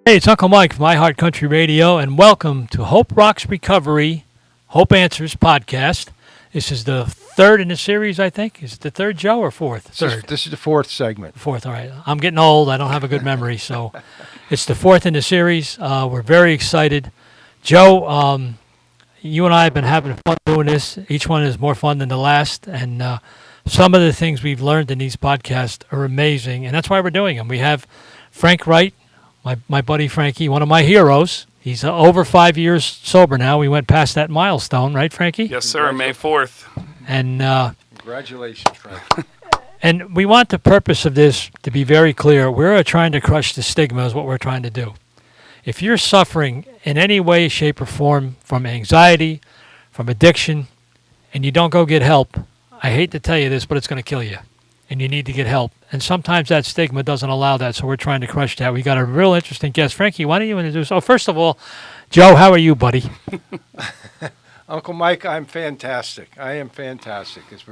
Hey, it's Uncle Mike from Country Radio, and welcome to Hope Rocks Recovery, Hope Answers podcast. This is the third in the series, I think. Is it the third, Joe, or fourth? Third. This is the fourth segment. Fourth, all right. I'm getting old. I don't have a good memory, so it's the fourth in the series. We're very excited. Joe, you and I have been having fun doing this. Each one is more fun than the last, and some of the things we've learned in these podcasts are amazing, and that's why we're doing them. We have Frank Wright, my buddy Frankie, one of my heroes. He's over 5 years sober now. We went past that milestone, right, Frankie? Yes, sir, May 4th. And Congratulations, Frank. and we want the purpose of this to be very clear. We're trying to crush the stigma is what we're trying to do. If you're suffering in any way, shape, or form from anxiety, from addiction, and you don't go get help, I hate to tell you this, but it's going to kill you. And you need to get help. And sometimes that stigma doesn't allow that, so we're trying to crush that. We got a real interesting guest. Frankie, why don't you introduce... Oh, first of all, Joe, how are you, buddy? Uncle Mike, I'm fantastic. I am fantastic. As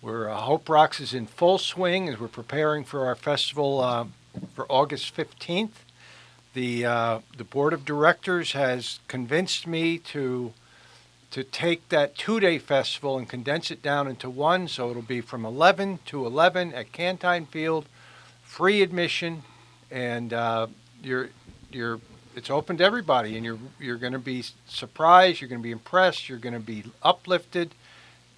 we're Hope Rocks is in full swing as we're preparing for our festival for August 15th. The board of directors has convinced me to take that two-day festival and condense it down into one, so it'll be from 11 to 11 at Cantine Field, free admission, and it's open to everybody, and you're going to be surprised, you're going to be impressed, you're going to be uplifted,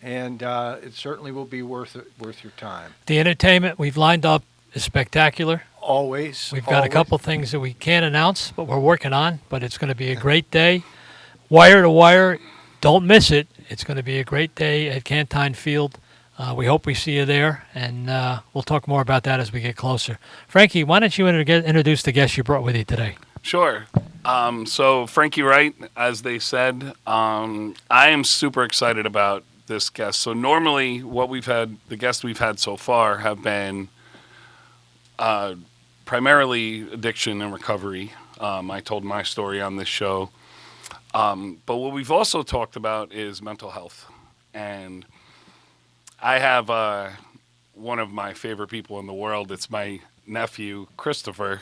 and it certainly will be worth your time. The entertainment we've lined up is spectacular. Always. We've got a couple things that we can't announce, but we're working on, but it's going to be a great day. Wire to wire. Don't miss it. It's going to be a great day at Cantine Field. We hope we see you there, and we'll talk more about that as we get closer. Frankie, why don't you introduce the guest you brought with you today? Sure. So Frankie Wright, as they said, I am super excited about this guest. So normally the guests we've had so far have been primarily addiction and recovery. I told my story on this show. But what we've also talked about is mental health. And I have one of my favorite people in the world. It's my nephew, Christopher.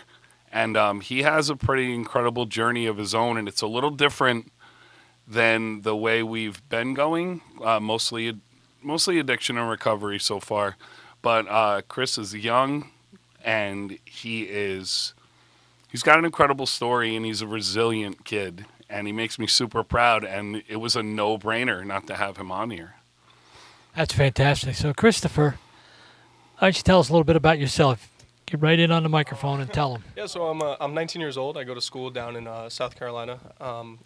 And he has a pretty incredible journey of his own. And it's a little different than the way we've been going, mostly addiction and recovery so far. But Chris is young, and he's got an incredible story, and he's a resilient kid. And he makes me super proud, and it was a no-brainer not to have him on here. That's fantastic. So, Christopher, why don't you tell us a little bit about yourself? Get right in on the microphone and tell them. Yeah, so I'm 19 years old. I go to school down in South Carolina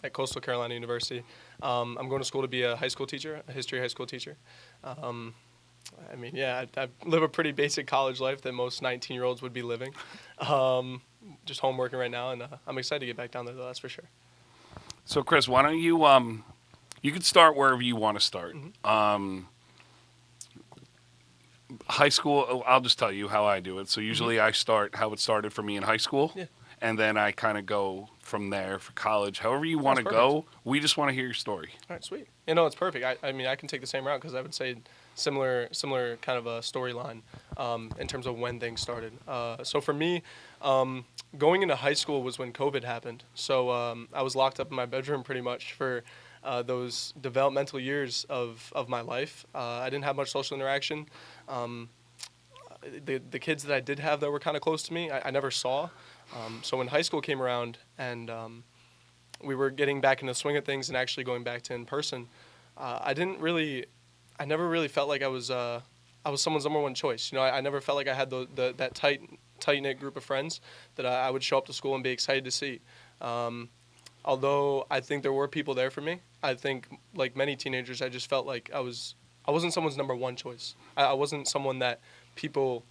at Coastal Carolina University. I'm going to school to be a high school teacher, a history high school teacher. I live a pretty basic college life that most 19-year-olds would be living. Just home working right now, and I'm excited to get back down there, though, that's for sure. So, Chris, why don't you you could start wherever you want to start. Mm-hmm. High school, I'll just tell you how I do it. So usually I start how it started for me in high school, and then I kind of go from there for college. However you want to go, we just want to hear your story. All right, sweet. It's perfect. I can take the same route because I would say similar kind of a storyline in terms of when things started. So for me, going into high school was when COVID happened. So I was locked up in my bedroom pretty much for those developmental years of my life. I didn't have much social interaction. The kids that I did have that were kind of close to me, I never saw. So when high school came around and we were getting back into the swing of things and actually going back to in person, I never really felt like I was someone's number one choice. I never felt like I had that tight-knit group of friends that I would show up to school and be excited to see. Although I think there were people there for me, I think like many teenagers, I just felt like I wasn't someone's number one choice. I wasn't someone that people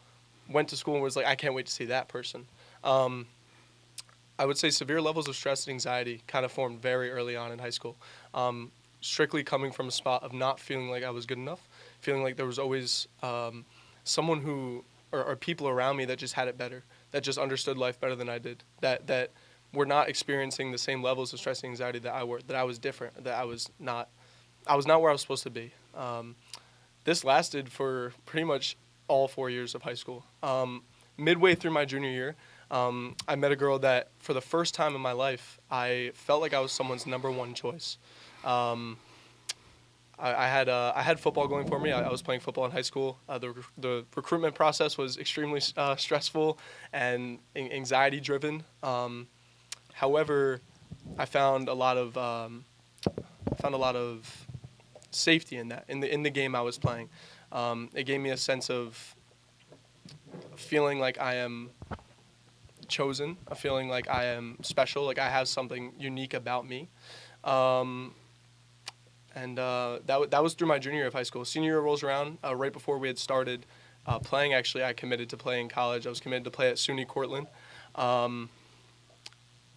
went to school and was like, I can't wait to see that person. I would say severe levels of stress and anxiety kind of formed very early on in high school. Strictly coming from a spot of not feeling like I was good enough, feeling like there was always someone who, or people around me that just had it better, that just understood life better than I did, that were not experiencing the same levels of stress and anxiety that I was different, that I was not where I was supposed to be. This lasted for pretty much all 4 years of high school. Midway through my junior year, I met a girl that, for the first time in my life, I felt like I was someone's number one choice. I had football going for me. I was playing football in high school. The recruitment process was extremely stressful and anxiety driven. However, I found a lot of safety in that in the game I was playing. It gave me a sense of feeling like I am chosen, a feeling like I am special, like I have something unique about me. That was through my junior year of high school. Senior year rolls around, right before we had started playing. Actually, I committed to play in college. I was committed to play at SUNY Cortland.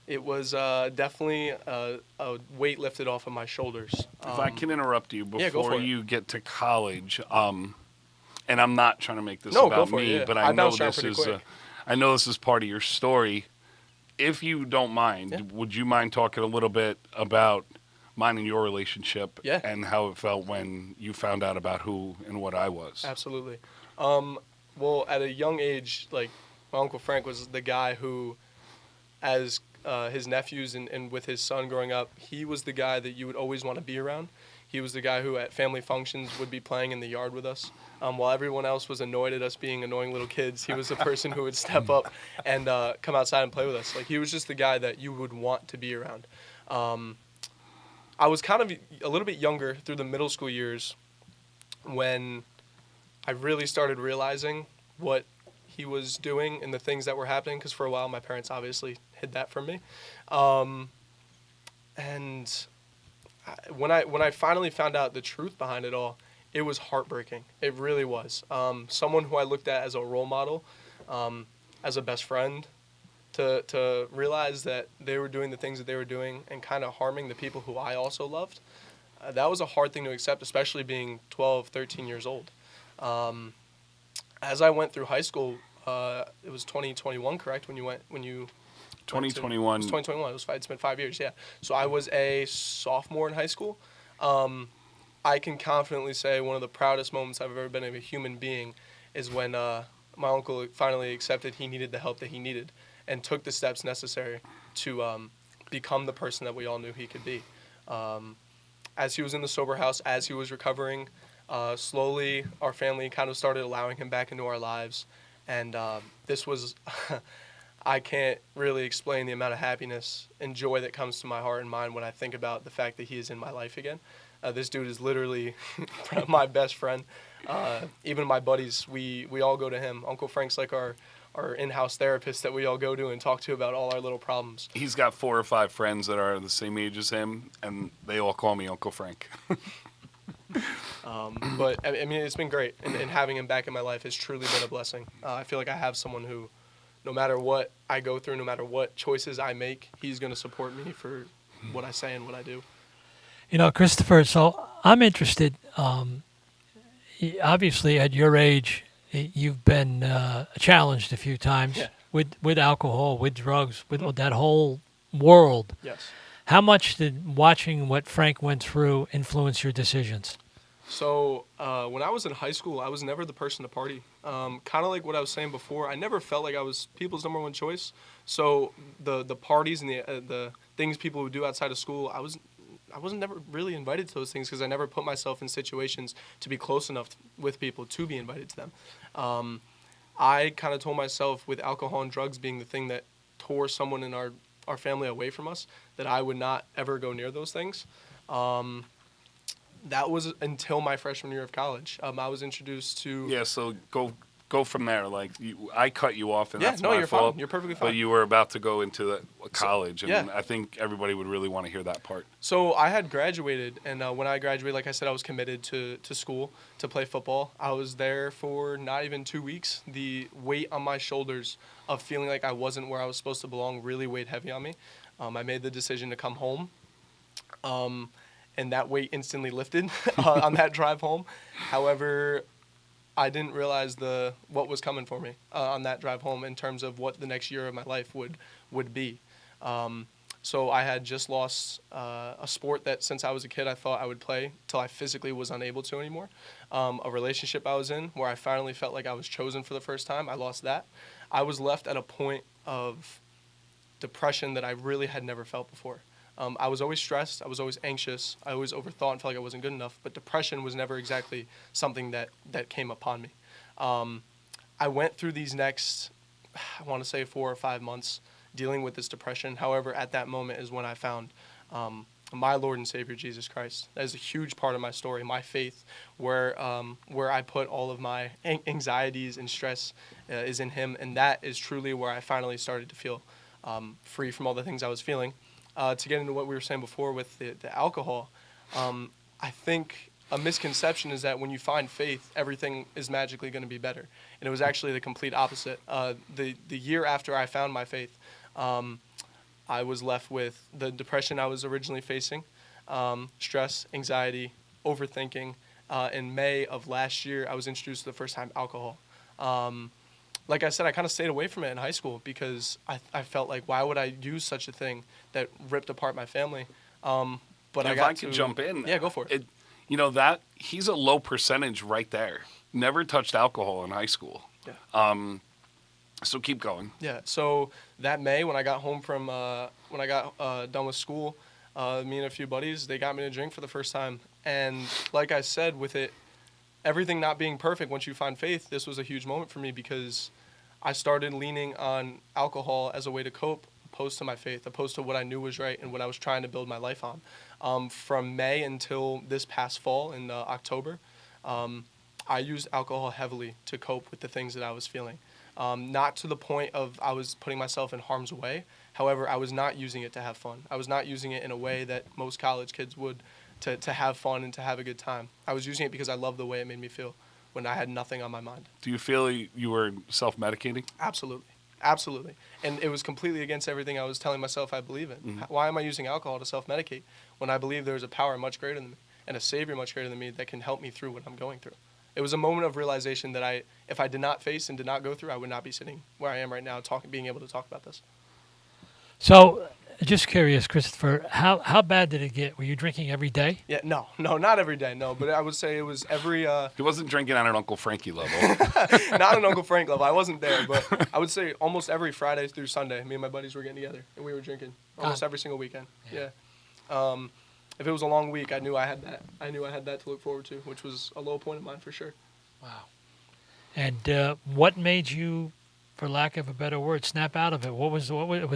It was definitely a weight lifted off of my shoulders. If I can interrupt you Yeah, go before for it. you get to college, and I'm not trying to make this No, go about for it, me, yeah. but I I know bounced around this pretty is quick. I know this is part of your story. If you don't mind, Yeah. would you mind talking a little bit about mine and your relationship Yeah. and how it felt when you found out about who and what I was? Absolutely. Well, at a young age, like, my Uncle Frank was the guy who, as his nephews and with his son growing up, he was the guy that you would always want to be around. He was the guy who at family functions would be playing in the yard with us. While everyone else was annoyed at us being annoying little kids, he was the person who would step up and come outside and play with us. Like, he was just the guy that you would want to be around. I was kind of a little bit younger through the middle school years when I really started realizing what he was doing and the things that were happening, because for a while my parents obviously hid that from me. When I finally found out the truth behind it all, it was heartbreaking. It really was. Someone who I looked at as a role model, as a best friend, to realize that they were doing the things that they were doing and kind of harming the people who I also loved. That was a hard thing to accept, especially being 12, 13 years old. As I went through high school, it was 2021, correct? When you 2021. It was 2021. It's been 5 years, yeah. So I was a sophomore in high school. I can confidently say one of the proudest moments I've ever been of a human being is when my uncle finally accepted he needed the help that he needed and took the steps necessary to become the person that we all knew he could be. As he was in the sober house, as he was recovering, slowly our family kind of started allowing him back into our lives. And this was, I can't really explain the amount of happiness and joy that comes to my heart and mind when I think about the fact that he is in my life again. This dude is literally my best friend. Even my buddies, we all go to him. Uncle Frank's like our in-house therapist that we all go to and talk to about all our little problems. He's got 4 or 5 friends that are the same age as him, and they all call me Uncle Frank. But I mean, it's been great, and having him back in my life has truly been a blessing. I feel like I have someone who, no matter what I go through, no matter what choices I make, he's going to support me for what I say and what I do. You know, Christopher, so I'm interested. Obviously, at your age, you've been challenged a few times Yeah. with alcohol, with drugs, with that whole world. Yes. How much did watching what Frank went through influence your decisions? So when I was in high school, I was never the person to party. Kind of like what I was saying before, I never felt like I was people's number one choice. So the parties and the things people would do outside of school, I wasn't never really invited to those things because I never put myself in situations to be close enough with people to be invited to them. I kind of told myself, with alcohol and drugs being the thing that tore someone in our family away from us, that I would not ever go near those things. That was until my freshman year of college. I was introduced to... Yeah, so go from there. Like, I cut you off, and Yeah, that's no, my you're fault. fine. You're perfectly fine. But you were about to go into the college, and yeah. I think everybody would really want to hear that part. So I had graduated, and when I graduated, like I said, I was committed to school to play football. I was there for not even 2 weeks. The weight on my shoulders of feeling like I wasn't where I was supposed to belong really weighed heavy on me. I made the decision to come home, and that weight instantly lifted on that drive home. However, I didn't realize what was coming for me on that drive home in terms of what the next year of my life would be. So I had just lost a sport that since I was a kid I thought I would play till I physically was unable to anymore. A relationship I was in where I finally felt like I was chosen for the first time, I lost that. I was left at a point of depression that I really had never felt before. I was always stressed. I was always anxious. I always overthought and felt like I wasn't good enough. But depression was never exactly something that came upon me. I went through these next, I want to say 4 or 5 months dealing with this depression. However, at that moment is when I found my Lord and Savior, Jesus Christ. That is a huge part of my story, my faith, where I put all of my anxieties and stress is in Him. And that is truly where I finally started to feel free from all the things I was feeling. To get into what we were saying before with the alcohol, I think a misconception is that when you find faith, everything is magically going to be better. And it was actually the complete opposite. The year after I found my faith, I was left with the depression I was originally facing, stress, anxiety, overthinking. In May of last year, I was introduced to the first time alcohol. Like I said, I kind of stayed away from it in high school because I felt like, why would I use such a thing that ripped apart my family? But If I could jump in. Yeah, go for it. That he's a low percentage right there. Never touched alcohol in high school. Yeah. So keep going. Yeah. So that May, when I got home from when I got done with school, me and a few buddies, they got me to drink for the first time. And like I said, with it, everything not being perfect, once you find faith, this was a huge moment for me because I started leaning on alcohol as a way to cope, opposed to my faith, opposed to what I knew was right and what I was trying to build my life on. From May until this past fall in October, I used alcohol heavily to cope with the things that I was feeling. Not to the point of I was putting myself in harm's way. However, I was not using it to have fun. I was not using it in a way that most college kids would to have fun and to have a good time. I was using it because I loved the way it made me feel when I had nothing on my mind. Do you feel you were self-medicating? Absolutely. Absolutely. And it was completely against everything I was telling myself I believe in. Mm-hmm. Why am I using alcohol to self-medicate when I believe there's a power much greater than me and a Savior much greater than me that can help me through what I'm going through? It was a moment of realization that if I did not face and did not go through, I would not be sitting where I am right now, being able to talk about this. So, just curious, Christopher, how bad did it get? Were you drinking every day? Yeah, no, not every day, no. But I would say it was every... He wasn't drinking on an Uncle Frankie level. Not an Uncle Frank level. I wasn't there, but I would say almost every Friday through Sunday, me and my buddies were getting together, and we were drinking almost every single weekend. Yeah. If it was a long week, I knew I had that. I knew I had that to look forward to, which was a low point of mine for sure. Wow. And what made you, for lack of a better word, snap out of it? Was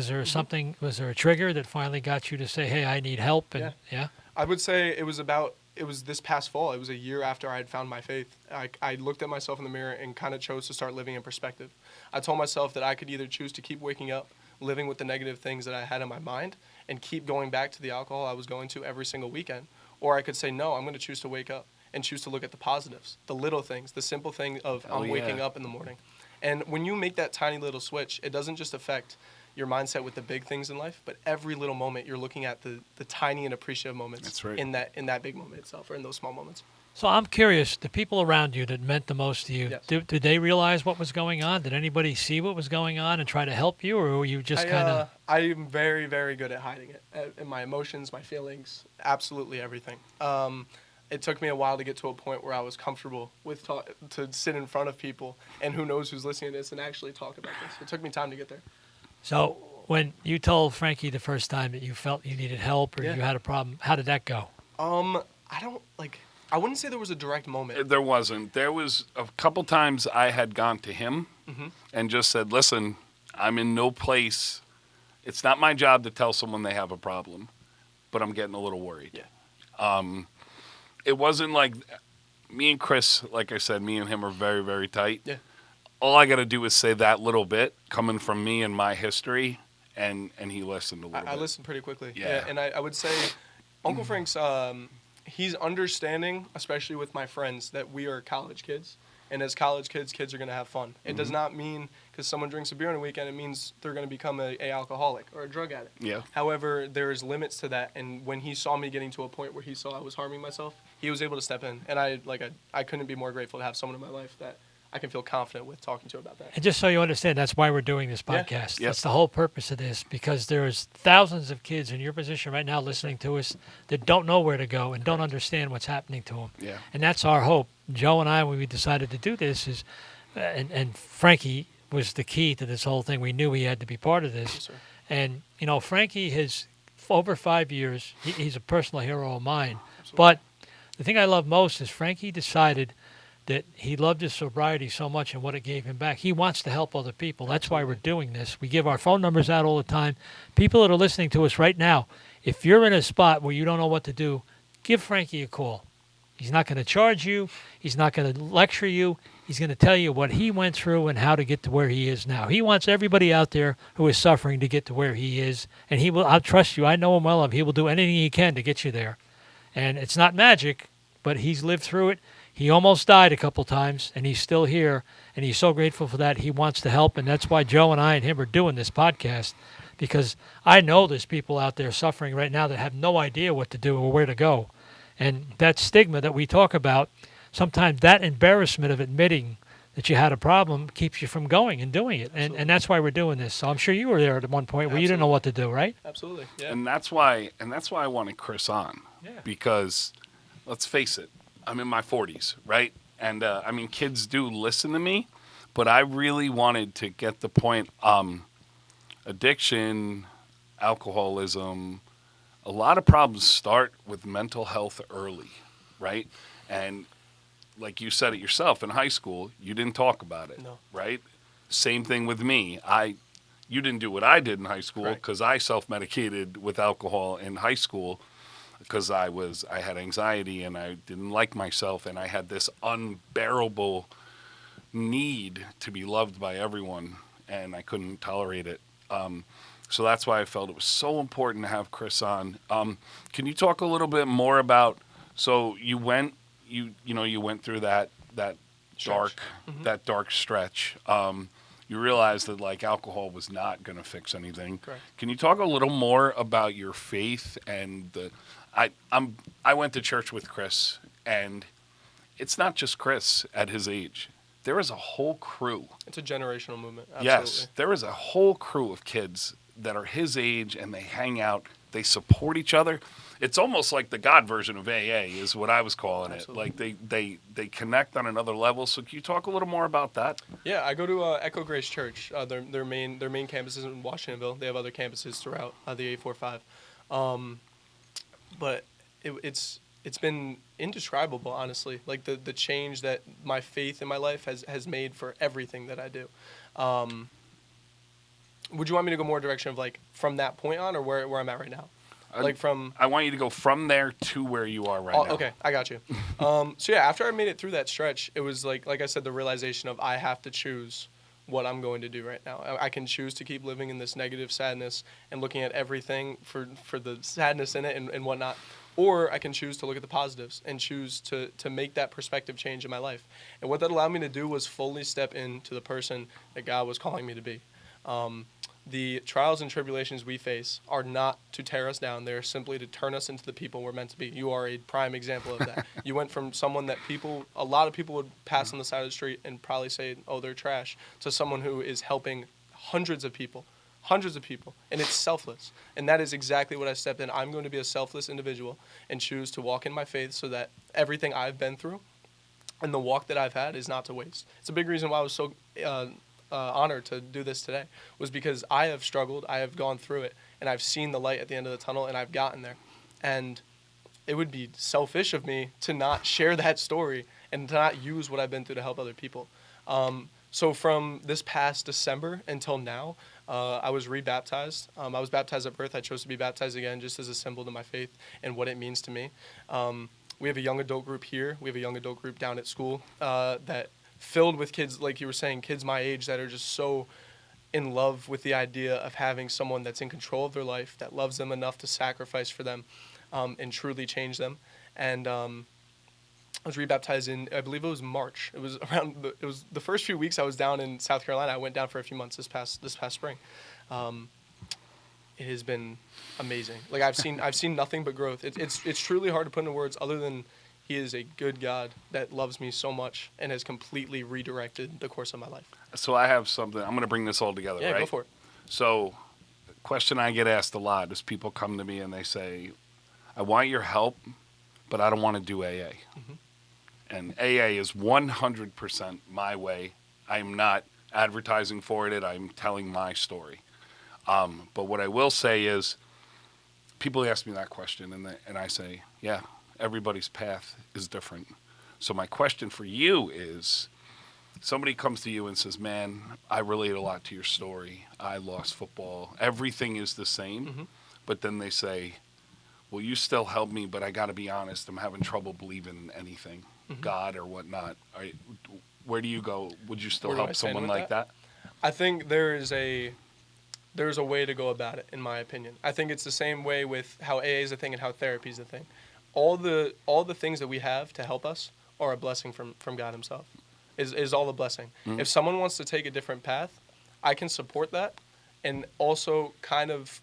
there something? Was there a trigger that finally got you to say, "Hey, I need help"? And yeah. I would say it was this past fall. It was a year after I had found my faith. I looked at myself in the mirror and kind of chose to start living in perspective. I told myself that I could either choose to keep waking up, living with the negative things that I had in my mind, and keep going back to the alcohol I was going to every single weekend, or I could say, no, I'm going to choose to wake up and choose to look at the positives, the little things, the simple thing of waking up in the morning. And when you make that tiny little switch, it doesn't just affect your mindset with the big things in life, but every little moment you're looking at the tiny and appreciative moments. That's right. in that big moment itself, or in those small moments. So I'm curious, the people around you that meant the most to you, Yes. did they realize what was going on? Did anybody see what was going on and try to help you, or were you just kind of... I am very, very good at hiding it. In my emotions, my feelings, absolutely everything. It took me a while to get to a point where I was comfortable with to sit in front of people, and who knows who's listening to this, and actually talk about this. It took me time to get there. So when you told Frankie the first time that you felt you needed help or you had a problem, how did that go? I wouldn't say there was a direct moment. There wasn't. There was a couple times I had gone to him and just said, listen, I'm in no place. It's not my job to tell someone they have a problem, but I'm getting a little worried. Yeah. It wasn't like me and Chris, like I said, me and him are very, very tight. Yeah. All I got to do is say that little bit coming from me and my history, and he listened a little bit. I listened pretty quickly. Yeah. And I would say Uncle Frank's, he's understanding, especially with my friends, that we are college kids. And as college kids are going to have fun. It does not mean because someone drinks a beer on a weekend, it means they're going to become a alcoholic or a drug addict. Yeah. However, there is limits to that. And when he saw me getting to a point where he saw I was harming myself, he was able to step in. And I couldn't be more grateful to have someone in my life that I can feel confident with talking to about that. And just so you understand, that's why we're doing this podcast. Yeah. Yep. That's the whole purpose of this, because there's thousands of kids in your position right now listening to us that don't know where to go and don't understand what's happening to them. Yeah. And that's our hope. Joe and I, when we decided to do this, is, and Frankie, was the key to this whole thing. We knew he had to be part of this. Yes, sir. And, Frankie has, over 5 years, he's a personal hero of mine. Absolutely. But the thing I love most is Frankie decided that he loved his sobriety so much and what it gave him back. He wants to help other people. That's why we're doing this. We give our phone numbers out all the time. People that are listening to us right now, if you're in a spot where you don't know what to do, give Frankie a call. He's not going to charge you. He's not going to lecture you. He's going to tell you what he went through and how to get to where he is now. He wants everybody out there who is suffering to get to where he is. And he will, I'll trust you. I know him well. He will do anything he can to get you there. And it's not magic, but he's lived through it. He almost died a couple times, and he's still here. And he's so grateful for that. He wants to help. And that's why Joe and I and him are doing this podcast, because I know there's people out there suffering right now that have no idea what to do or where to go. And that stigma that we talk about, sometimes that embarrassment of admitting that you had a problem keeps you from going and doing it. And that's why we're doing this. So I'm sure you were there at one point where you didn't know what to do, right? Absolutely. Yeah. And that's why I wanted Chris on. Yeah. Because let's face it, I'm in my 40s, right? And kids do listen to me, but I really wanted to get the point. Addiction, alcoholism, a lot of problems start with mental health early, right? And like you said it yourself, in high school, you didn't talk about it, No. right? Same thing with me. You didn't do what I did in high school, because I self-medicated with alcohol in high school because I had anxiety and I didn't like myself, and I had this unbearable need to be loved by everyone, and I couldn't tolerate it. So that's why I felt it was so important to have Chris on. Can you talk a little bit more about? So you went through that Stretch. dark stretch. You realized that like alcohol was not going to fix anything. Correct. Can you talk a little more about your faith and I went to church with Chris, and it's not just Chris at his age. There is a whole crew. It's a generational movement. Absolutely. Yes, there is a whole crew of kids that are his age, and they hang out. They support each other. It's almost like the God version of AA is what I was calling Absolutely. it. Like they connect on another level. So can you talk a little more about that? Yeah, I go to Echo Grace Church. Their main campus is in Washingtonville. They have other campuses throughout the 845. But it's been indescribable, honestly. Like the change that my faith in my life has made for everything that I do. Would you want me to go more direction of like from that point on, or where I'm at right now? I want you to go from there to where you are right now. Okay, I got you. So yeah, after I made it through that stretch, it was like I said, the realization of I have to choose what I'm going to do right now. I can choose to keep living in this negative sadness and looking at everything for the sadness in it and whatnot, or I can choose to look at the positives and choose to make that perspective change in my life. And what that allowed me to do was fully step into the person that God was calling me to be. The trials and tribulations we face are not to tear us down. They're simply to turn us into the people we're meant to be. You are a prime example of that. You went from someone that a lot of people would pass on the side of the street and probably say, oh, they're trash, to someone who is helping hundreds of people. And it's selfless. And that is exactly what I stepped in. I'm going to be a selfless individual and choose to walk in my faith so that everything I've been through and the walk that I've had is not to waste. It's a big reason why I was so honored to do this today, was because I have struggled, I have gone through it, and I've seen the light at the end of the tunnel, and I've gotten there. And it would be selfish of me to not share that story and to not use what I've been through to help other people. So from this past December until now, I was rebaptized. I was baptized at birth. I chose to be baptized again just as a symbol to my faith and what it means to me. We have a young adult group here. We have a young adult group down at school that filled with kids, like you were saying, kids my age that are just so in love with the idea of having someone that's in control of their life, that loves them enough to sacrifice for them and truly change them. And I was rebaptized in, I believe it was March. It was the first few weeks I was down in South Carolina. I went down for a few months this past spring. It has been amazing. Like I've seen nothing but growth. It's truly hard to put into words other than He is a good God that loves me so much and has completely redirected the course of my life. So I have something. I'm going to bring this all together, Yeah, right? go for it. So the question I get asked a lot is people come to me and they say, I want your help, but I don't want to do AA. Mm-hmm. And AA is 100% my way. I'm not advertising for it. I'm telling my story. But what I will say is, people ask me that question, and I say, yeah, everybody's path is different. So my question for you is, somebody comes to you and says, man, I relate a lot to your story. I lost football. Everything is the same. Mm-hmm. But then they say, well, you still help me, but I got to be honest, I'm having trouble believing anything, God or whatnot. Where do you go? Would you still Where do I help stand someone with like that? I think there's a way to go about it, in my opinion. I think it's the same way with how AA is a thing and how therapy is a thing. All the things that we have to help us are a blessing from God himself. Is all a blessing. Mm-hmm. If someone wants to take a different path, I can support that, and also kind of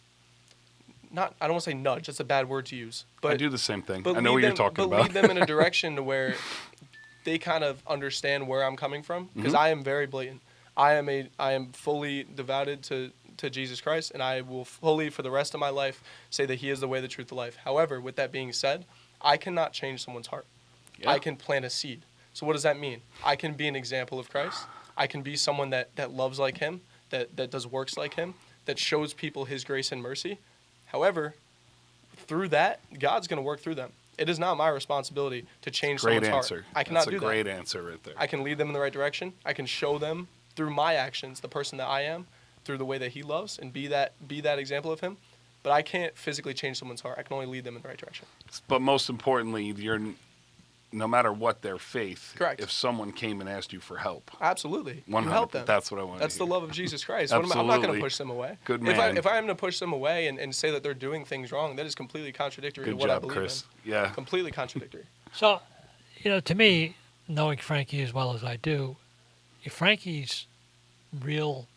I don't want to say nudge, that's a bad word to use. But I do the same thing. but I know what you're talking about. lead them in a direction to where they kind of understand where I'm coming from, because I am very blatant. I am fully devoted to Jesus Christ, and I will fully, for the rest of my life, say that he is the way, the truth, the life. However, with that being said, I cannot change someone's heart. Yeah. I can plant a seed. So what does that mean? I can be an example of Christ. I can be someone that loves like him, that does works like him, that shows people his grace and mercy. However, through that, God's going to work through them. It is not my responsibility to change someone's heart. I cannot do that. That's a great answer right there. I can lead them in the right direction. I can show them through my actions the person that I am, through the way that he loves, and be that example of him. But I can't physically change someone's heart. I can only lead them in the right direction. But most importantly, no matter what their faith, Correct. If someone came and asked you for help, Absolutely. 100%, You help them. that's what I want That's to the hear. love of Jesus Christ. I'm not going Absolutely. to push them away. Good man. If I am to push them away and say that they're doing things wrong, that is completely contradictory Good to what I job, believe Chris. in. Yeah. Completely contradictory. So, to me, knowing Frankie as well as I do, Frankie's real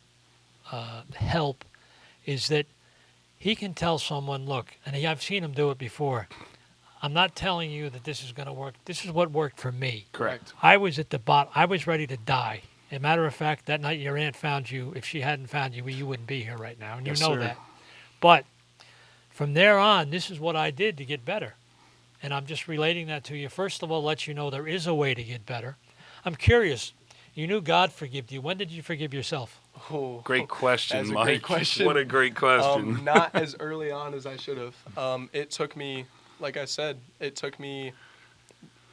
help is that he can tell someone, look, and I've seen him do it before, I'm not telling you that this is going to work. This is what worked for me. Correct. I was at the bottom. I was ready to die. As a matter of fact, that night your aunt found you. If she hadn't found you, you wouldn't be here right now, and Yes, you know sir. that. But from there on, this is what I did to get better. And I'm just relating that to you. First of all, let you know there is a way to get better. I'm curious. You knew God forgave you. When did you forgive yourself? Oh, Great question, That's a Mike. great question. What a great question. Not as early on as I should have. It took me, like I said,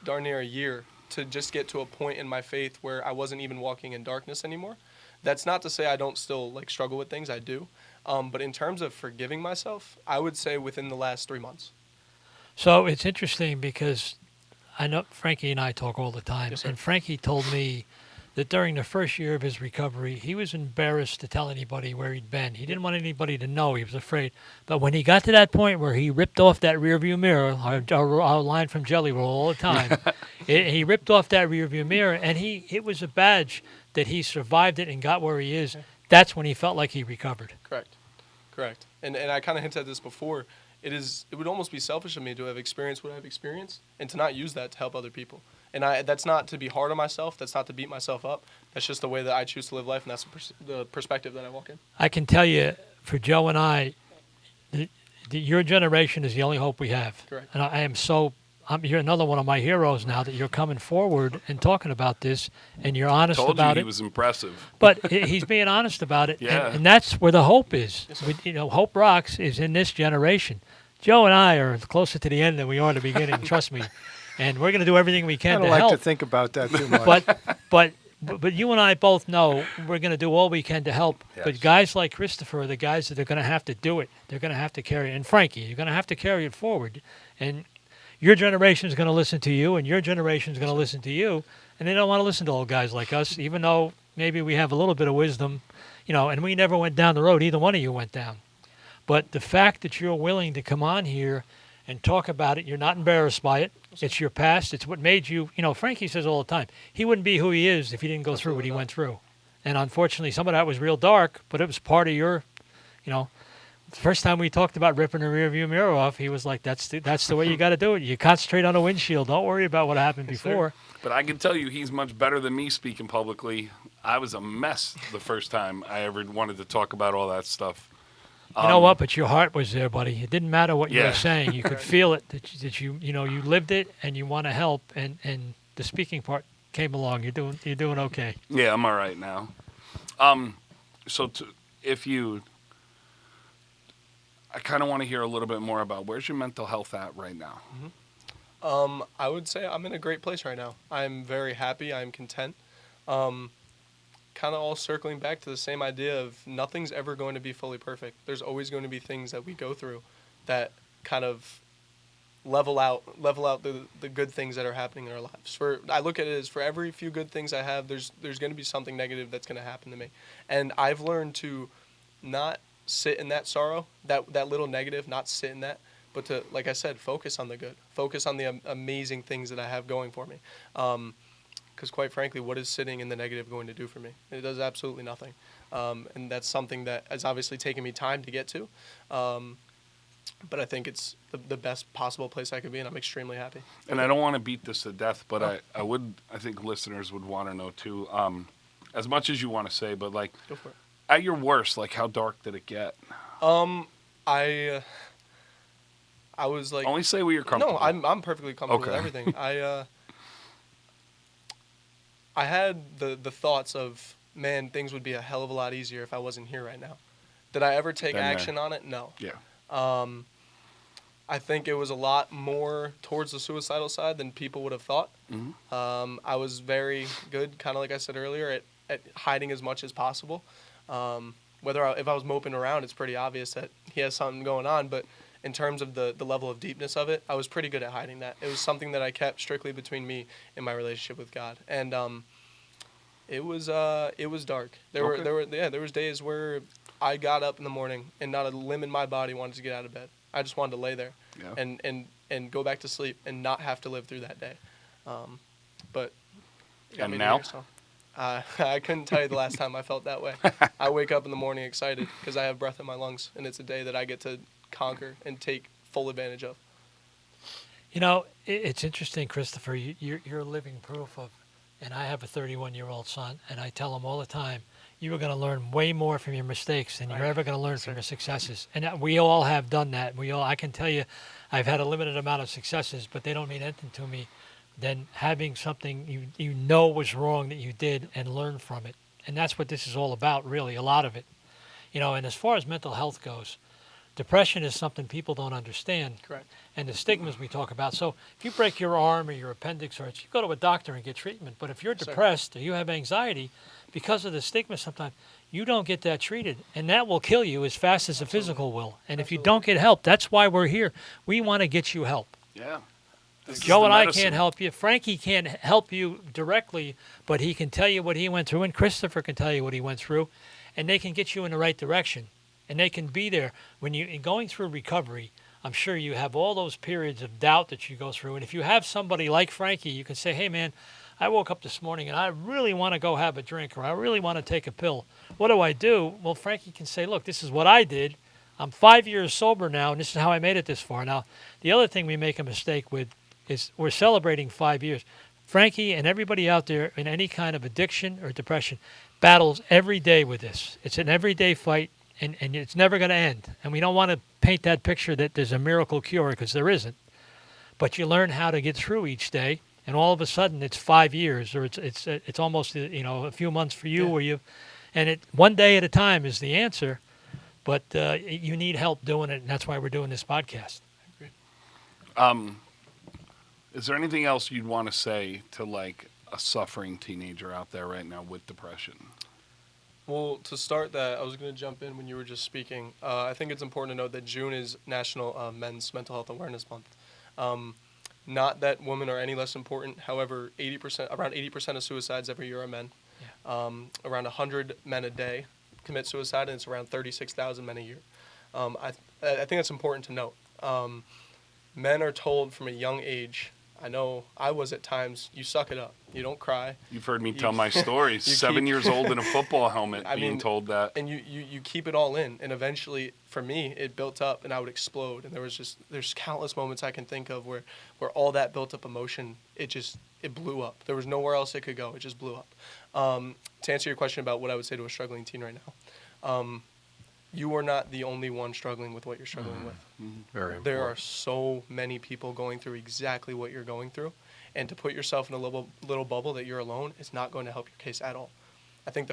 darn near a year to just get to a point in my faith where I wasn't even walking in darkness anymore. That's not to say I don't still struggle with things. I do. But in terms of forgiving myself, I would say within the last 3 months. So it's interesting because I know Frankie and I talk all the time. Yes, sir. And Frankie told me that during the first year of his recovery, he was embarrassed to tell anybody where he'd been. He didn't want anybody to know. He was afraid. But when he got to that point where he ripped off that rearview mirror, our line from Jelly Roll all the time, he ripped off that rearview mirror, and it was a badge that he survived it and got where he is. That's when he felt like he recovered. Correct. And I kind of hinted at this before. It would almost be selfish of me to have experienced what I've experienced and to not use that to help other people. And that's not to be hard on myself. That's not to beat myself up. That's just the way that I choose to live life, and that's the perspective that I walk in. I can tell you, for Joe and I, your generation is the only hope we have. Correct. And you're another one of my heroes now that you're coming forward and talking about this, and you're honest Told about you it. he was impressive. But he's being honest about it, Yeah. and that's where the hope is. Yes, sir. Hope rocks is in this generation. Joe and I are closer to the end than we are the beginning. Trust me, and we're going to do everything we I can don't to like help. to think about that too much. But you and I both know we're going to do all we can to help. Yes. But guys like Christopher are the guys that are going to have to do it. They're going to have to carry it. And Frankie, you're going to have to carry it forward. And your generation is going to listen to you, and your generation is going to listen to you. And they don't want to listen to old guys like us, even though maybe we have a little bit of wisdom, and we never went down the road. Either one of you went down. But the fact that you're willing to come on here and talk about it, you're not embarrassed by it. It's your past. It's what made you, Frankie says all the time, he wouldn't be who he is if he didn't go through what he went through. And unfortunately, some of that was real dark, but it was part of your, the first time we talked about ripping the rearview mirror off, he was like, that's the way you got to do it. You concentrate on the windshield. Don't worry about what happened before. But I can tell you he's much better than me speaking publicly. I was a mess the first time I ever wanted to talk about all that stuff. You know what? But your heart was there, buddy. It didn't matter what you Yeah. were saying. You could feel it, that you lived it, and you want to help, and the speaking part came along. You're doing okay. Yeah, I'm all right now. So if you, I kind of want to hear a little bit more about where's your mental health at right now? I would say I'm in a great place right now. I'm very happy. I'm content. Kind of all circling back to the same idea of nothing's ever going to be fully perfect. There's always going to be things that we go through that kind of level out the good things that are happening in our lives. I look at it as for every few good things I have, there's going to be something negative that's going to happen to me. And I've learned to not sit in that sorrow, that little negative, not sit in that, but to, like I said, focus on the good. Focus on the amazing things that I have going for me. Because quite frankly, what is sitting in the negative going to do for me? It does absolutely nothing. And that's something that has obviously taken me time to get to. But I think it's the best possible place I could be, and I'm extremely happy. And I don't want to beat this to death, but I think listeners would want to know too, as much as you want to say, but like, Go for it. at your worst, like how dark did it get? I was like... Only say where you're comfortable. No, I'm perfectly comfortable with everything. I had the thoughts of, man, things would be a hell of a lot easier if I wasn't here right now. Did I ever take action on it? No. Yeah. I think it was a lot more towards the suicidal side than people would have thought. Mm-hmm. I was very good, kind of like I said earlier, at hiding as much as possible. If I was moping around, it's pretty obvious that he has something going on, but in terms of the level of deepness of it, I was pretty good at hiding that. It was something that I kept strictly between me and my relationship with God. And it was dark. There was days where I got up in the morning and not a limb in my body wanted to get out of bed. I just wanted to lay there and go back to sleep and not have to live through that day. But and now? Here, so. I couldn't tell you the last time I felt that way. I wake up in the morning excited because I have breath in my lungs, and it's a day that I get to conquer and take full advantage of. You know, it's interesting, Christopher. You're living proof of, and I have a 31-year-old son, and I tell him all the time, you are going to learn way more from your mistakes than you're ever going to learn from your successes. And we all have done that. I can tell you, I've had a limited amount of successes, but they don't mean anything to me than having something you know was wrong that you did and learn from it. And that's what this is all about, really, a lot of it. And as far as mental health goes, depression is something people don't understand. Correct. And the stigmas we talk about. So if you break your arm or your appendix hurts, you go to a doctor and get treatment. But if you're depressed or you have anxiety, because of the stigma sometimes, you don't get that treated. And that will kill you as fast as the physical will. And if you don't get help, that's why we're here. We want to get you help. Yeah. Joe and I can't help you. Frankie can't help you directly, but he can tell you what he went through, and Christopher can tell you what he went through, and they can get you in the right direction. And they can be there. When you're going through recovery, I'm sure you have all those periods of doubt that you go through. And if you have somebody like Frankie, you can say, hey, man, I woke up this morning and I really want to go have a drink, or I really want to take a pill. What do I do? Well, Frankie can say, look, this is what I did. I'm 5 years sober now, and this is how I made it this far. Now, the other thing we make a mistake with is we're celebrating 5 years. Frankie and everybody out there in any kind of addiction or depression battles every day with this. It's an everyday fight. And it's never going to end. And we don't want to paint that picture that there's a miracle cure, because there isn't. But you learn how to get through each day, and all of a sudden it's 5 years, or it's almost a few months for you, and one day at a time is the answer. But you need help doing it, and that's why we're doing this podcast. I agree. Is there anything else you'd want to say to like a suffering teenager out there right now with depression? Well, to start that, I was going to jump in when you were just speaking. I think it's important to note that June is National Men's Mental Health Awareness Month. Not that women are any less important. However, around 80% of suicides every year are men. Yeah. Around 100 men a day commit suicide, and it's around 36,000 men a year. I think that's important to note. Men are told from a young age, I know I was at times, you suck it up. You don't cry. You've heard me tell my stories. 7 years old in a football helmet being told that. And you keep it all in. And eventually, for me, it built up and I would explode. And there's countless moments I can think of where all that built up emotion, it blew up. There was nowhere else it could go. It just blew up. To answer your question about what I would say to a struggling teen right now, you are not the only one struggling with what you're struggling with. Very important. There are so many people going through exactly what you're going through, and to put yourself in a little bubble that you're alone is not going to help your case at all. I think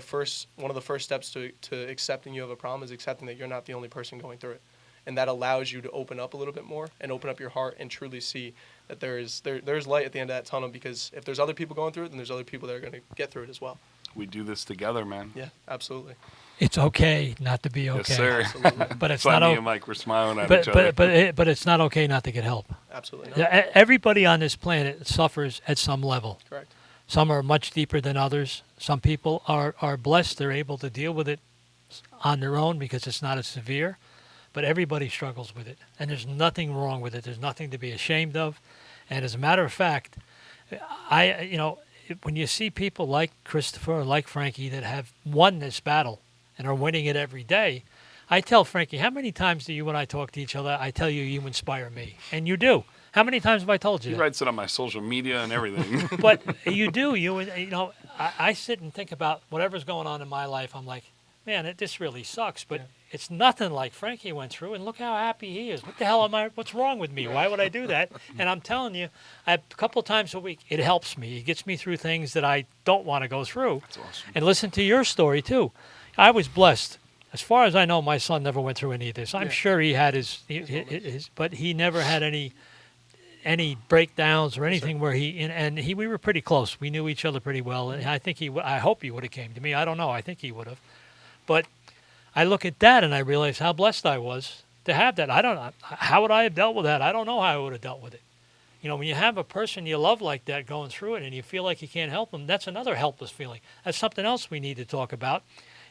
one of the first steps to accepting you have a problem is accepting that you're not the only person going through it. And that allows you to open up a little bit more and open up your heart and truly see that there's light at the end of that tunnel, because if there's other people going through it, then there's other people that are going to get through it as well. We do this together, man. Yeah, absolutely. It's okay not to be okay. Yes, sir. Absolutely. But it's That's why not me and Mike were smiling at but each other. but it's not okay not to get help. Absolutely not. Yeah, everybody on this planet suffers at some level. Correct. Some are much deeper than others. Some people are blessed; they're able to deal with it on their own because it's not as severe. But everybody struggles with it, and there's nothing wrong with it. There's nothing to be ashamed of. And as a matter of fact, when you see people like Christopher or like Frankie that have won this battle and are winning it every day, I tell Frankie, how many times do you and I talk to each other? I tell you, you inspire me, and you do. How many times have I told you He that? writes it on my social media and everything. But you do. I sit and think about whatever's going on in my life. I'm like, man, this really sucks. But it's nothing like Frankie went through, and look how happy he is. What the hell what's wrong with me? Why would I do that? And I'm telling you, a couple times a week, it helps me. It gets me through things that I don't want to go through. That's awesome. And listen to your story, too. I was blessed. As far as I know, my son never went through any of this. I'm sure he had his, but he never had any breakdowns or anything where we were pretty close. We knew each other pretty well, and I hope he would have came to me. I don't know. I think he would have. But I look at that and I realize how blessed I was to have that. I don't know. How would I have dealt with that? I don't know how I would have dealt with it. When you have a person you love like that going through it and you feel like you can't help them, that's another helpless feeling. That's something else we need to talk about,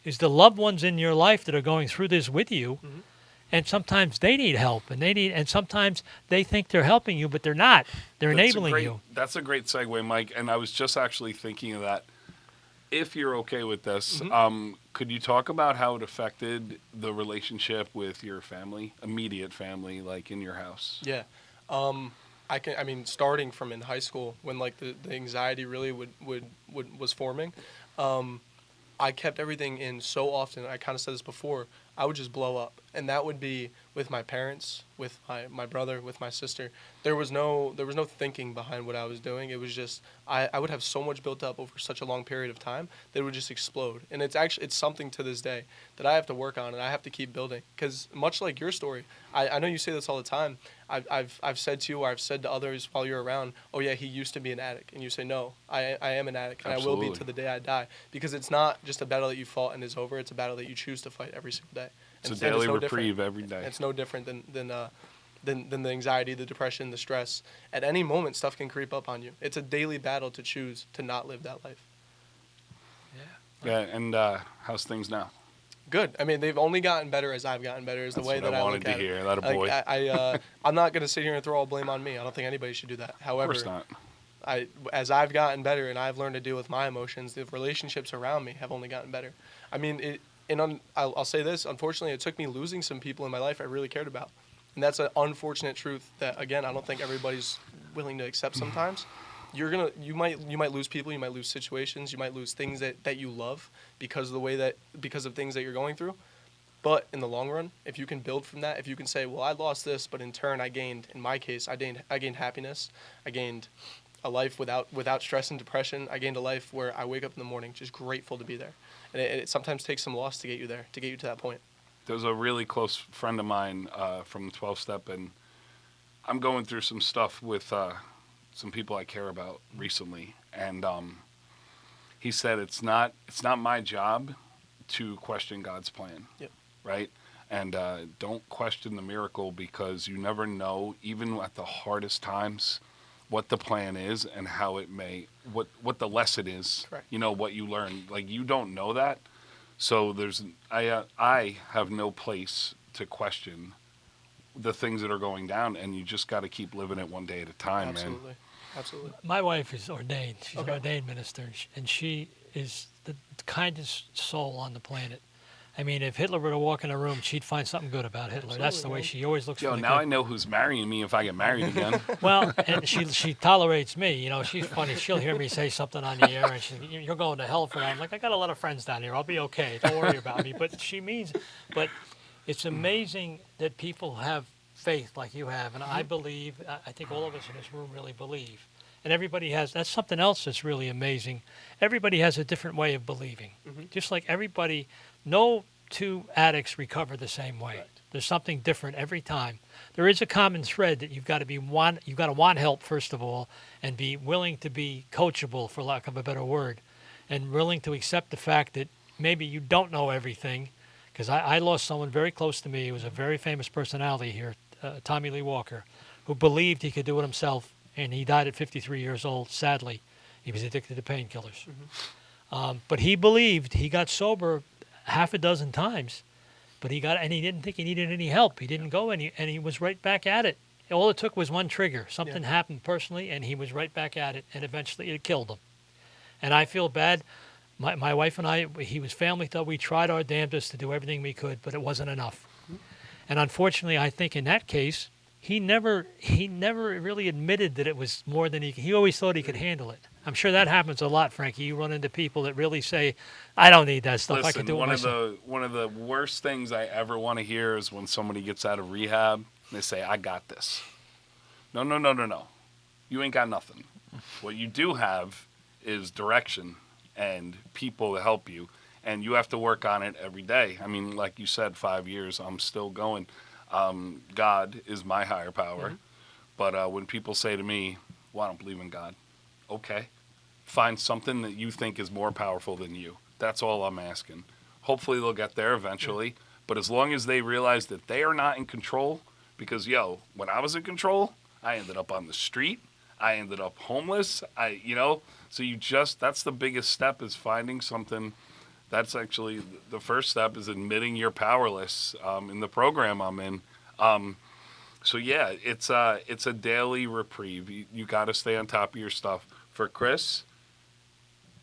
is the loved ones in your life that are going through this with you. Mm-hmm. And sometimes they need help, and sometimes they think they're helping you, but they're not. They're enabling you. That's a great segue, Mike. And I was just actually thinking of that. If you're okay with this, could you talk about how it affected the relationship with your family, immediate family, like in your house? Yeah. Starting from in high school, when like the anxiety really was forming, I kept everything in so often. I kind of said this before. I would just blow up, and that would be with my parents, with my brother, with my sister. There was no thinking behind what I was doing. It was just I would have so much built up over such a long period of time that it would just explode. And it's something to this day that I have to work on, and I have to keep building. Because much like your story, I know you say this all the time. I've said to you, or I've said to others while you're around, oh yeah, he used to be an addict, and you say no, I am an addict, and Absolutely. I will be to the day I die. Because it's not just a battle that you fought and is over. It's a battle that you choose to fight every single day. It's a daily reprieve every day. It's no different than the anxiety, the depression, the stress. At any moment, stuff can creep up on you. It's a daily battle to choose to not live that life. Yeah, and how's things now? Good. I mean, they've only gotten better as I've gotten better. Is the way that I look at it. That's what I wanted to hear. That a boy. I'm not going to sit here and throw all blame on me. I don't think anybody should do that. However, of course not. As I've gotten better and I've learned to deal with my emotions, the relationships around me have only gotten better. I mean, I'll say this. Unfortunately, it took me losing some people in my life I really cared about. And that's an unfortunate truth that, again, I don't think everybody's willing to accept sometimes. You might lose people, you might lose situations, you might lose things that you love because of things that you're going through. But in the long run, if you can build from that, if you can say, well, I lost this, but in turn in my case, I gained happiness, I gained a life without stress and depression, I gained a life where I wake up in the morning just grateful to be there. And it sometimes takes some loss to get you there, to get you to that point. There's a really close friend of mine from 12-Step, and I'm going through some stuff with some people I care about recently, and he said it's not my job to question God's plan. Yep. Right? And don't question the miracle, because you never know, even at the hardest times, what the plan is and how it may, what the lesson is. Correct. What you learn. Like, you don't know that. So I have no place to question the things that are going down, and you just got to keep living it one day at a time, Absolutely. man. Absolutely. My wife is ordained. She's Okay. an ordained minister, and she is the kindest soul on the planet. I mean, if Hitler were to walk in a room, she'd find something good about Hitler. Absolutely, That's the way man. she always looks Yo, for the now good. I know who's marrying me if I get married again. Well, and she tolerates me. She's funny. She'll hear me say something on the air, and you're going to hell for that. I'm like, I got a lot of friends down here. I'll be okay. Don't worry about me. But but it's amazing that people have faith like you have, and I believe. I think all of us in this room really believe And everybody has, that's something else that's really amazing. Everybody has a different way of believing. Just like everybody, no two addicts recover the same way. Right. There's something different every time. There is a common thread that you've got to want help first of all, and be willing to be coachable, for lack of a better word, and willing to accept the fact that maybe you don't know everything. Because I lost someone very close to me. He was a very famous personality here, Tommy Lee Walker, who believed he could do it himself, and he died at 53 years old, sadly. He was addicted to painkillers. But he believed, he got sober half a dozen times, but he didn't think he needed any help. He didn't go and he was right back at it. All it took was one trigger. Something happened personally, and he was right back at it, and eventually it killed him. And I feel bad. My wife and I, he was family, thought we tried our damnedest to do everything we could, but it wasn't enough. And unfortunately, I think in that case, he never really admitted that it was more than he always thought he could handle it. I'm sure that happens a lot, Frankie. You run into people that really say, I don't need that stuff. Listen, I can do it myself. One of the worst things I ever want to hear is when somebody gets out of rehab and they say, I got this. No. You ain't got nothing. What you do have is direction and people to help you, and you have to work on it every day. I mean, like you said, 5 years, I'm still going. God is my higher power. But when people say to me, well, I don't believe in God. Okay. Find something that you think is more powerful than you. That's all I'm asking. Hopefully they'll get there eventually. But as long as they realize that they are not in control, because, when I was in control, I ended up on the street. I ended up homeless. So that's the biggest step, is finding something. That's actually the first step, is admitting you're powerless in the program I'm in. It's a daily reprieve. You got to stay on top of your stuff. For Chris,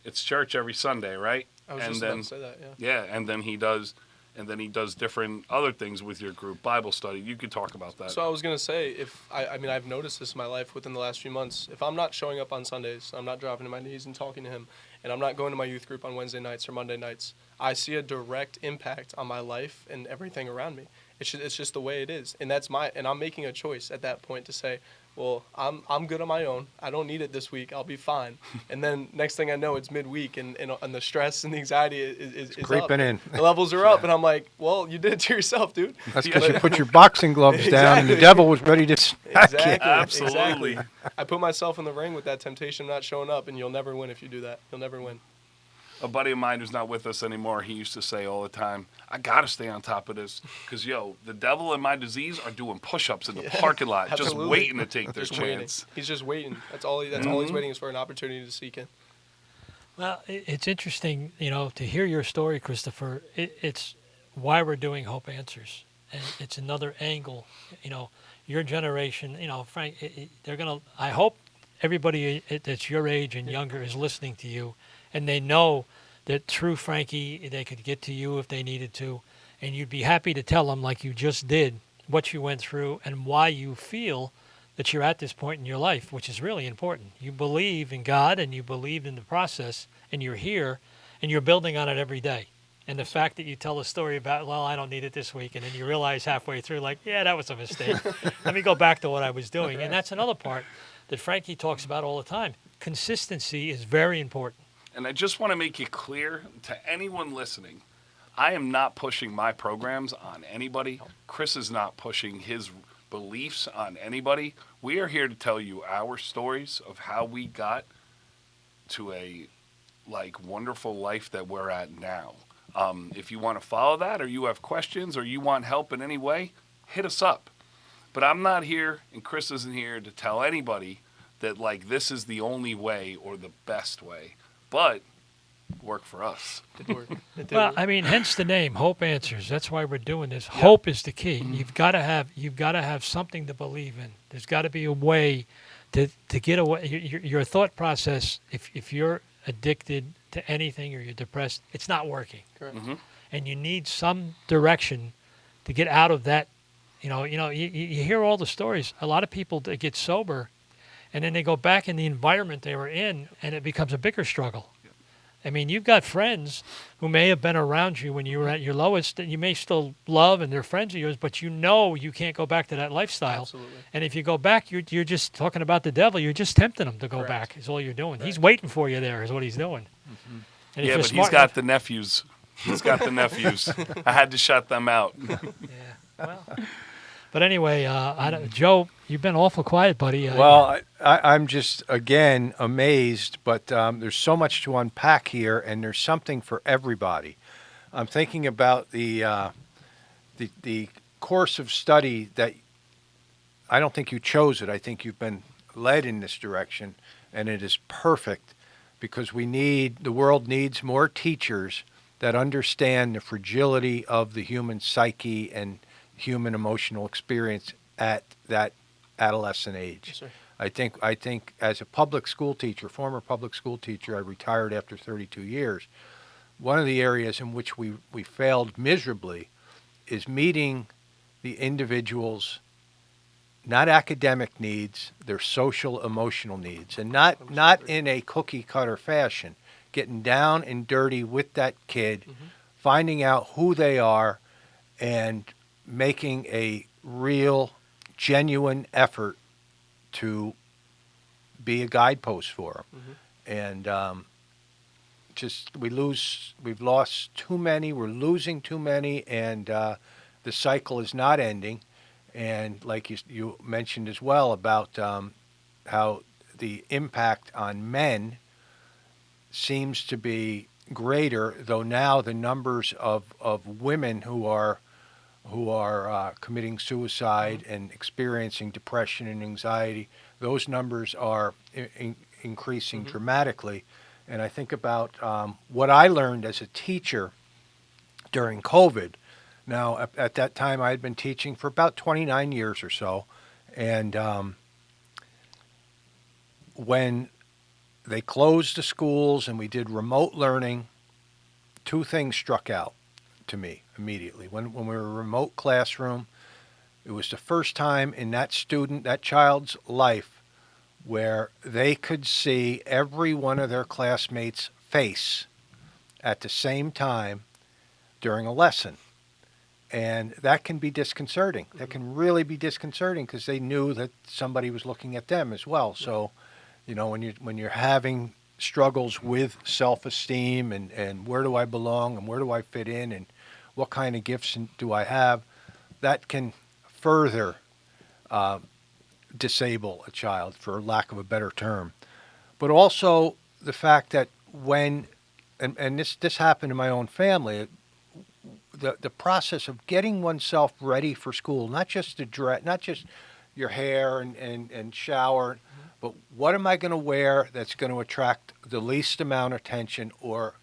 it's church every Sunday, right? I was just about to say that, Yeah, and then he does different other things with your group, Bible study. You could talk about that. So I was going to say, I've noticed this in my life within the last few months. If I'm not showing up on Sundays, I'm not dropping to my knees and talking to him, and I'm not going to my youth group on Wednesday nights or Monday nights, I see a direct impact on my life and everything around me. It's just the way it is. And I'm making a choice at that point to say, well, I'm good on my own. I don't need it this week. I'll be fine. And then next thing I know, it's midweek, and the stress and the anxiety is creeping up. in. The levels are up, and I'm like, well, you did it to yourself, dude. That's because you put your boxing gloves down, and the devil was ready to smack you. Exactly. Absolutely. Exactly. I put myself in the ring with that temptation of not showing up, and you'll never win if you do that. You'll never win. A buddy of mine who's not with us anymore, he used to say all the time, I got to stay on top of this because, the devil and my disease are doing push-ups in the parking lot, Absolutely. just waiting to take their Just waiting. chance. He's just waiting. That's all he's waiting is for an opportunity to seek it. Well, it's interesting, to hear your story, Christopher. It's why we're doing Hope Answers. And it's another angle, your generation, Frank, I hope everybody that's your age and younger is listening to you, and they know that through Frankie, they could get to you if they needed to, and you'd be happy to tell them, like you just did, what you went through and why you feel that you're at this point in your life, which is really important. You believe in God, and you believe in the process, and you're here, and you're building on it every day. And the fact that you tell a story about, well, I don't need it this week, and then you realize halfway through, like, yeah, that was a mistake. Let me go back to what I was doing. And that's another part that Frankie talks about all the time. Consistency is very important. And I just want to make it clear to anyone listening, I am not pushing my programs on anybody. Chris is not pushing his beliefs on anybody. We are here to tell you our stories of how we got to a wonderful life that we're at now. If you want to follow that, or you have questions, or you want help in any way, hit us up. But I'm not here, and Chris isn't here to tell anybody that this is the only way or the best way. But work for us. It did work. Well, I mean, hence the name, Hope Answers. That's why we're doing this. Yep. Hope is the key. Mm-hmm. You've got to have something to believe in. There's got to be a way to get away. Your thought process, if you're addicted to anything or you're depressed, it's not working. Correct. Mm-hmm. And you need some direction to get out of that. You hear all the stories. A lot of people that get sober, and then they go back in the environment they were in, and it becomes a bigger struggle. I mean, you've got friends who may have been around you when you were at your lowest that you may still love and they're friends of yours, but you know you can't go back to that lifestyle. Absolutely. And if you go back, you're just talking about the devil. You're just tempting him to go Correct. back is all you're doing. He's Correct. waiting for you there is what he's doing. Mm-hmm. And if Yeah, you're but he's smart got enough- the nephews. He's got the nephews. I had to shut them out. Yeah, well. But anyway, Joe, you've been awful quiet, buddy. Well, I'm just, again, amazed, but there's so much to unpack here, and there's something for everybody. I'm thinking about the course of study that I don't think you chose it. I think you've been led in this direction, and it is perfect because the world needs more teachers that understand the fragility of the human psyche and human emotional experience at that adolescent age. Yes, sir. I think as a public school teacher, former public school teacher, I retired after 32 years. One of the areas in which we failed miserably is meeting the individual's not academic needs, their social emotional needs, and not in a cookie cutter fashion, getting down and dirty with that kid, finding out who they are, and making a real, genuine effort to be a guidepost for them. And we've lost too many, we're losing too many, and the cycle is not ending. And like you mentioned as well about how the impact on men seems to be greater, though now the numbers of women who are committing suicide and experiencing depression and anxiety, those numbers are increasing dramatically. And I think about what I learned as a teacher during COVID. Now, at that time, I had been teaching for about 29 years or so. And when they closed the schools and we did remote learning, two things struck out to me immediately. When we were in a remote classroom, it was the first time in that child's life where they could see every one of their classmates' face at the same time during a lesson. And that can be disconcerting. That can really be disconcerting because they knew that somebody was looking at them as well. So, when you're having struggles with self-esteem and where do I belong and where do I fit in and what kind of gifts do I have, that can further disable a child, for lack of a better term. But also the fact that and this happened in my own family, the process of getting oneself ready for school, not just your hair and shower, but what am I going to wear that's going to attract the least amount of attention or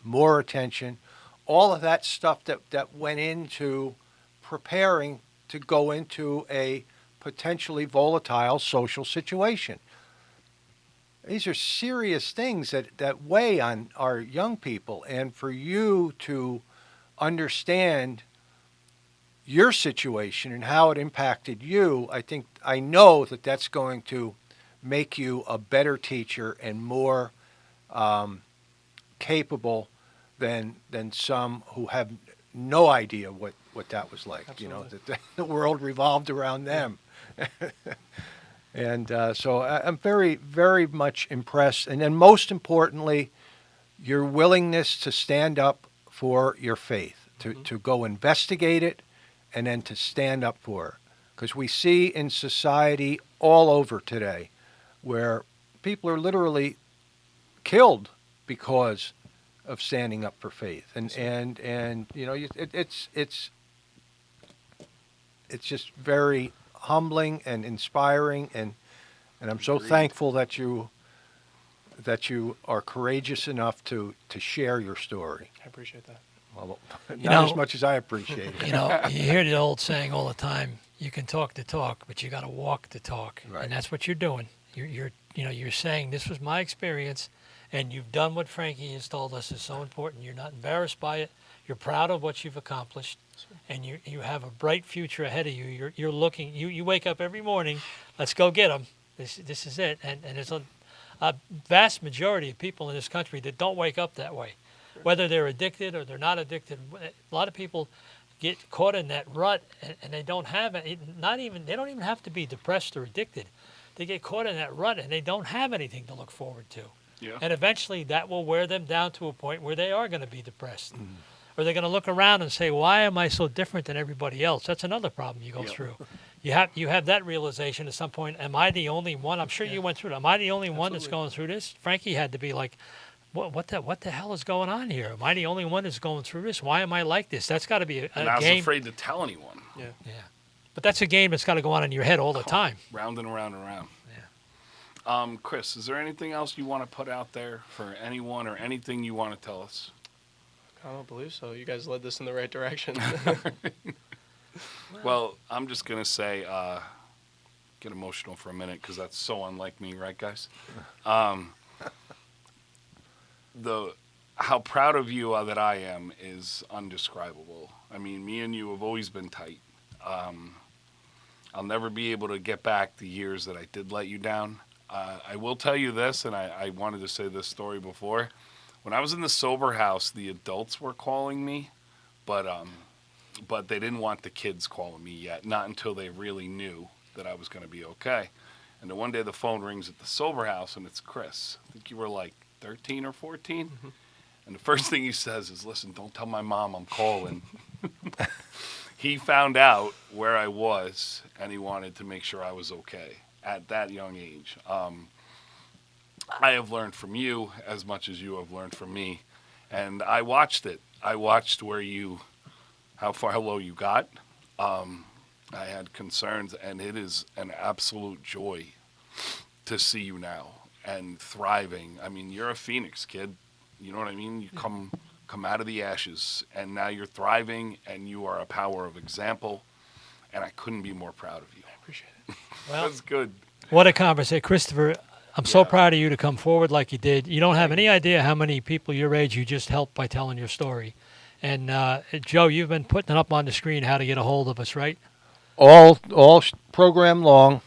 more attention? All of that stuff that went into preparing to go into a potentially volatile social situation. These are serious things that weigh on our young people. And for you to understand your situation and how it impacted you, I know that that's going to make you a better teacher and more capable than some who have no idea what that was like. Absolutely. That the world revolved around them. And so I'm very, very much impressed. And then most importantly, your willingness to stand up for your faith, to go investigate it, and then to stand up for it. Because we see in society all over today where people are literally killed because of standing up for faith. And it's just very humbling and inspiring, and I'm so thankful that you are courageous enough to share your story. I appreciate that. Well, not as much as I appreciate it. You hear the old saying all the time, you can talk the talk, but you got to walk the talk. Right. And that's what you're doing. You're saying this was my experience, and you've done what Frankie has told us is so important. You're not embarrassed by it. You're proud of what you've accomplished, and you have a bright future ahead of you. You're looking. You wake up every morning. Let's go get them. This is it. And there's a a vast majority of people in this country that don't wake up that way, whether they're addicted or they're not addicted. A lot of people get caught in that rut, and they don't have it. They don't even have to be depressed or addicted. They get caught in that rut, and they don't have anything to look forward to. Yeah. And eventually, that will wear them down to a point where they are going to be depressed, or they're going to look around and say, "Why am I so different than everybody else?" That's another problem you go through. You have that realization at some point. Am I the only one? I'm sure you went through it. Am I the only one that's going through this? Frankie had to be like, what the hell is going on here? Am I the only one that's going through this? Why am I like this? That's got to be a And I was game. afraid to tell anyone. Yeah. Yeah, but that's a game that's got to go on in your head all the time. Round and around and around. Yeah. Chris, is there anything else you want to put out there for anyone or anything you want to tell us? I don't believe so. You guys led this in the right direction. Well, I'm just going to say, get emotional for a minute because that's so unlike me, right, guys? How proud of you that I am is undescribable. I mean, me and you have always been tight. I'll never be able to get back the years that I did let you down. I will tell you this, and I wanted to say this story before. When I was in the sober house, the adults were calling me, but they didn't want the kids calling me yet, not until they really knew that I was going to be okay. And then one day the phone rings at the sober house, and it's Chris. I think you were like 13 or 14. Mm-hmm. And the first thing he says is, "Listen, don't tell my mom I'm calling." He found out where I was, and he wanted to make sure I was okay at that young age. I have learned from you as much as you have learned from me. And I watched it. I watched how far low you got. I had concerns, and it is an absolute joy to see you now and thriving. I mean, you're a phoenix, kid. You know what I mean? You come out of the ashes, and now you're thriving, and you are a power of example, and I couldn't be more proud of you. I appreciate it. Well, That's good. what a conversation, Christopher. I'm so proud of you to come forward like you did. You don't have any idea how many people your age you just helped by telling your story. And Joe, you've been putting it up on the screen how to get a hold of us, right? All program long.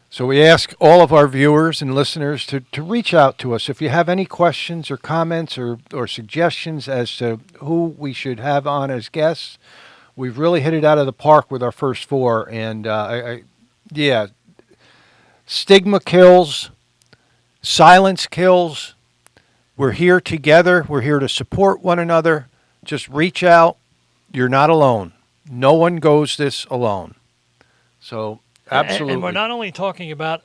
So we ask all of our viewers and listeners to reach out to us if you have any questions or comments or suggestions as to who we should have on as guests. We've really hit it out of the park with our first four, and stigma kills, silence kills. We're here together. We're here to support one another. Just reach out. You're not alone. No one goes this alone. So, absolutely. And we're not only talking about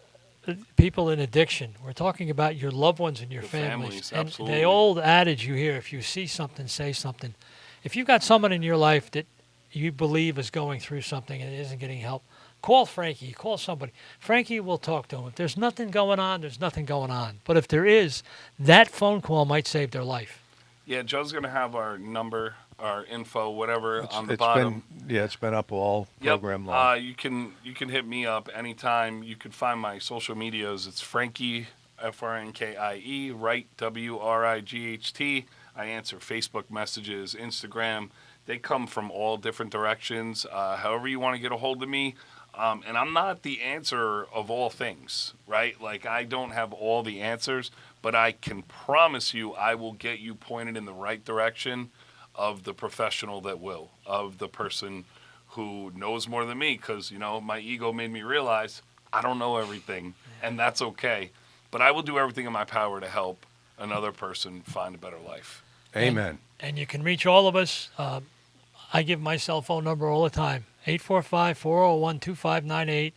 people in addiction. We're talking about your loved ones and your families. And absolutely. the old adage you hear, if you see something, say something. If you've got someone in your life that you believe is going through something and isn't getting help, call Frankie, call somebody. Frankie will talk to him. If there's nothing going on, there's nothing going on. But if there is, that phone call might save their life. Yeah, Joe's going to have our number, our info, whatever, on the bottom. It's been up all program long. You can hit me up anytime. You can find my social medias. It's Frankie, Frankie, Wright, Wright. I answer Facebook messages, Instagram. They come from all different directions. However you want to get a hold of me. And I'm not the answer of all things, right? Like, I don't have all the answers, but I can promise you I will get you pointed in the right direction of the professional that will, of the person who knows more than me, because, my ego made me realize I don't know everything, and that's okay. But I will do everything in my power to help another person find a better life. Amen. And you can reach all of us. I give my cell phone number all the time, 845-401-2598.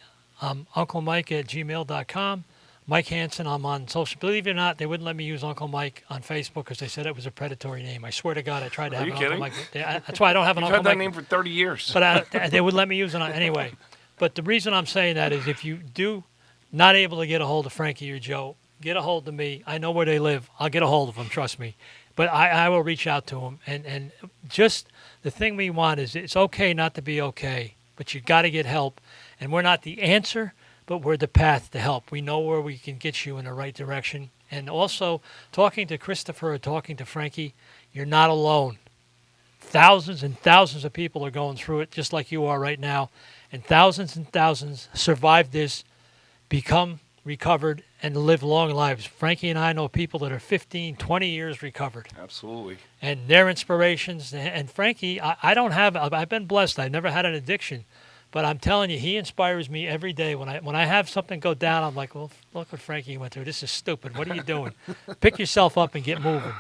Uncle Mike at gmail.com. Mike Hansen, I'm on social. Believe it or not, they wouldn't let me use Uncle Mike on Facebook because they said it was a predatory name. I swear to God, I tried to have an Uncle Mike. That's why I don't have an You've Uncle had Mike. that name for 30 years. But they wouldn't let me use it anyway. But the reason I'm saying that is if you do not able to get a hold of Frankie or Joe, get a hold of me. I know where they live. I'll get a hold of them, trust me. But I will reach out to them. And just the thing we want is it's okay not to be okay, but you got to get help. And we're not the answer, but we're the path to help. We know where we can get you in the right direction. And also, talking to Christopher or talking to Frankie, you're not alone. Thousands and thousands of people are going through it just like you are right now. And thousands survive this, become recovered and live long lives. Frankie and I know people that are 15, 20 years recovered. Absolutely. And they're inspirations. And Frankie, I've been blessed. I've never had an addiction. But I'm telling you, he inspires me every day. When I have something go down, I'm like, well, look what Frankie went through. This is stupid. What are you doing? Pick yourself up and get moving.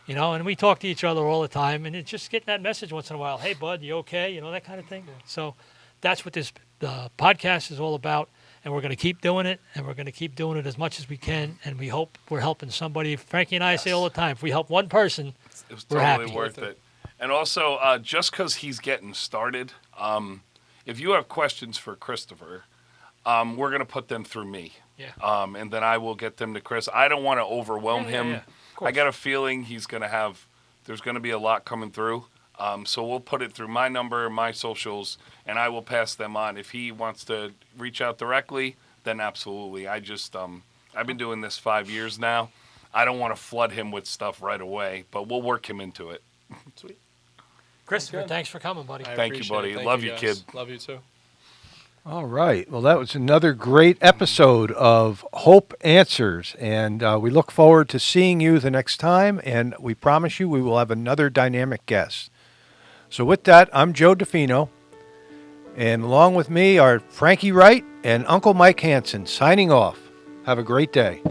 And we talk to each other all the time, and it's just getting that message once in a while. Hey, bud, you okay? That kind of thing. So that's what this podcast is all about, and we're going to keep doing it, and we're going to keep doing it as much as we can, and we hope we're helping somebody. Frankie and I say all the time, if we help one person, It was we're totally happy. worth it. And also, just because he's getting started, if you have questions for Christopher, we're going to put them through me. Yeah. And then I will get them to Chris. I don't want to overwhelm him. Yeah. I got a feeling there's going to be a lot coming through. So we'll put it through my number, my socials, and I will pass them on. If he wants to reach out directly, then absolutely. I just, I've been doing this 5 years now. I don't want to flood him with stuff right away, but we'll work him into it. Sweet. Christopher, thanks for coming, buddy. I Thank you, appreciate buddy. it. Thank Love you, guys. kid. Love you too. All right. Well, that was another great episode of Hope Answers, and we look forward to seeing you the next time, and we promise you we will have another dynamic guest. So with that, I'm Joe DeFino, and along with me are Frankie Wright and Uncle Mike Hansen signing off. Have a great day.